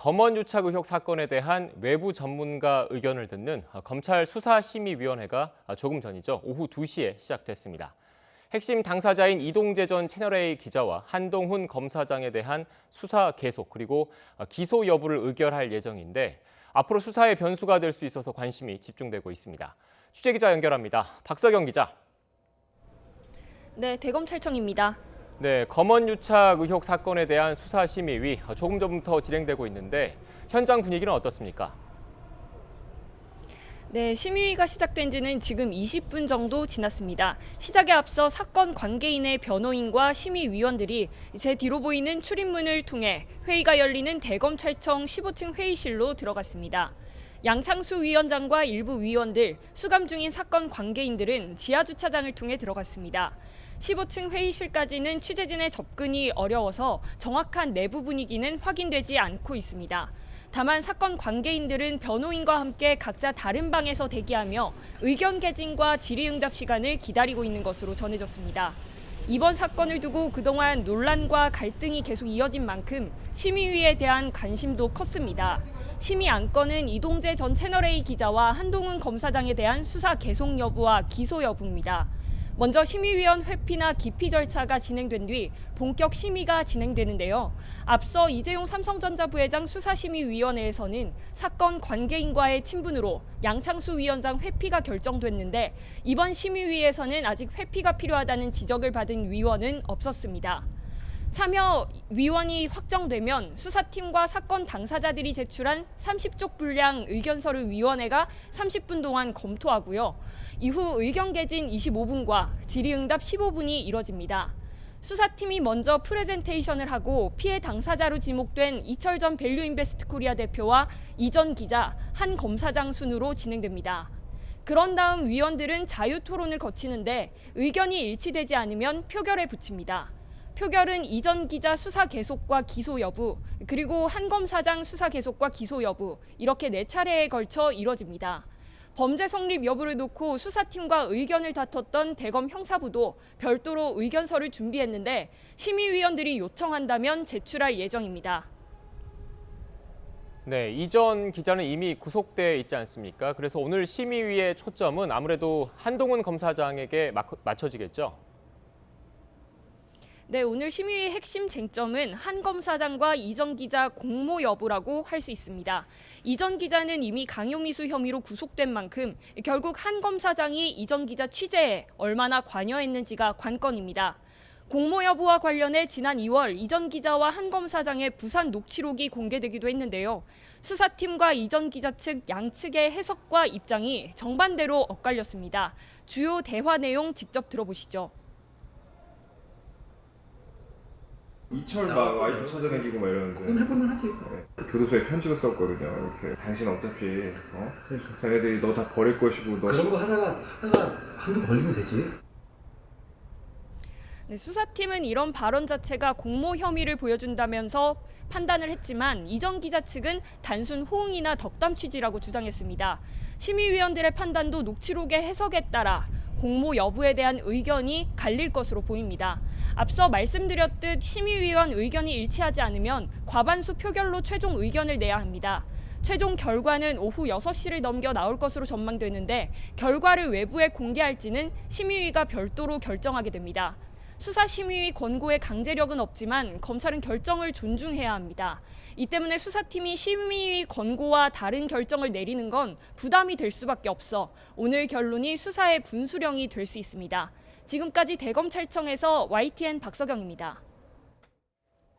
검언 유착 의혹 사건에 대한 외부 전문가 의견을 듣는 검찰 수사심의위원회가 조금 전이죠. 오후 2시에 시작됐습니다. 핵심 당사자인 이동재 전 채널A 기자와 한동훈 검사장에 대한 수사 계속 그리고 기소 여부를 의결할 예정인데 앞으로 수사의 변수가 될 수 있어서 관심이 집중되고 있습니다. 취재기자 연결합니다. 박서경 기자. 네, 대검찰청입니다. 네, 검언 유착 의혹 사건에 대한 수사심의위 조금 전부터 진행되고 있는데 현장 분위기는 어떻습니까? 네, 심의위가 시작된 지는 지금 20분 정도 지났습니다. 시작에 앞서 사건 관계인의 변호인과 심의위원들이 제 뒤로 보이는 출입문을 통해 회의가 열리는 대검찰청 15층 회의실로 들어갔습니다. 양창수 위원장과 일부 위원들, 수감 중인 사건 관계인들은 지하 주차장을 통해 들어갔습니다. 15층 회의실까지는 취재진의 접근이 어려워서 정확한 내부 분위기는 확인되지 않고 있습니다. 다만 사건 관계인들은 변호인과 함께 각자 다른 방에서 대기하며 의견 개진과 질의응답 시간을 기다리고 있는 것으로 전해졌습니다. 이번 사건을 두고 그동안 논란과 갈등이 계속 이어진 만큼 심의위에 대한 관심도 컸습니다. 심의 안건은 이동재 전 채널A 기자와 한동훈 검사장에 대한 수사 계속 여부와 기소 여부입니다. 먼저 심의위원 회피나 기피 절차가 진행된 뒤 본격 심의가 진행되는데요. 앞서 이재용 삼성전자 부회장 수사심의위원회에서는 사건 관계인과의 친분으로 양창수 위원장 회피가 결정됐는데 이번 심의위에서는 아직 회피가 필요하다는 지적을 받은 위원은 없었습니다. 참여 위원이 확정되면 수사팀과 사건 당사자들이 제출한 30쪽 분량 의견서를 위원회가 30분 동안 검토하고요. 이후 의견 개진 25분과 질의응답 15분이 이뤄집니다. 수사팀이 먼저 프레젠테이션을 하고 피해 당사자로 지목된 이철전 밸류인베스트 코리아 대표와 이전 기자, 한 검사장 순으로 진행됩니다. 그런 다음 위원들은 자유토론을 거치는데 의견이 일치되지 않으면 표결에 붙입니다. 표결은 이전 기자 수사 계속과 기소 여부, 그리고 한 검사장 수사 계속과 기소 여부, 이렇게 4차례에 걸쳐 이뤄집니다. 범죄 성립 여부를 놓고 수사팀과 의견을 다퉜던 대검 형사부도 별도로 의견서를 준비했는데 심의위원들이 요청한다면 제출할 예정입니다. 네, 이전 기자는 이미 구속돼 있지 않습니까? 그래서 오늘 심의위의 초점은 아무래도 한동훈 검사장에게 맞춰지겠죠? 네, 오늘 심의의 핵심 쟁점은 한 검사장과 이전 기자 공모 여부라고 할 수 있습니다. 이전 기자는 이미 강요미수 혐의로 구속된 만큼 결국 한 검사장이 이전 기자 취재에 얼마나 관여했는지가 관건입니다. 공모 여부와 관련해 지난 2월 이전 기자와 한 검사장의 부산 녹취록이 공개되기도 했는데요. 수사팀과 이전 기자 측 양측의 해석과 입장이 정반대로 엇갈렸습니다. 주요 대화 내용 직접 들어보시죠. 이철 막 와이프 찾아다니고 막 이러는데 그럼 해보면 하지. 네. 교도소에 편지를 썼거든요. 이렇게 당신 어차피 자네들이 너 다 버릴 것이고 너 그런 거 하다가 한두 걸리면 되지. 네, 수사팀은 이런 발언 자체가 공모 혐의를 보여준다면서 판단을 했지만 이전 기자 측은 단순 호응이나 덕담 취지라고 주장했습니다. 심의위원들의 판단도 녹취록의 해석에 따라 공모 여부에 대한 의견이 갈릴 것으로 보입니다. 앞서 말씀드렸듯 심의위원 의견이 일치하지 않으면 과반수 표결로 최종 의견을 내야 합니다. 최종 결과는 오후 6시를 넘겨 나올 것으로 전망되는데 결과를 외부에 공개할지는 심의위가 별도로 결정하게 됩니다. 수사심의위 권고에 강제력은 없지만 검찰은 결정을 존중해야 합니다. 이 때문에 수사팀이 심의위 권고와 다른 결정을 내리는 건 부담이 될 수밖에 없어 오늘 결론이 수사의 분수령이 될 수 있습니다. 지금까지 대검찰청에서 YTN 박서경입니다.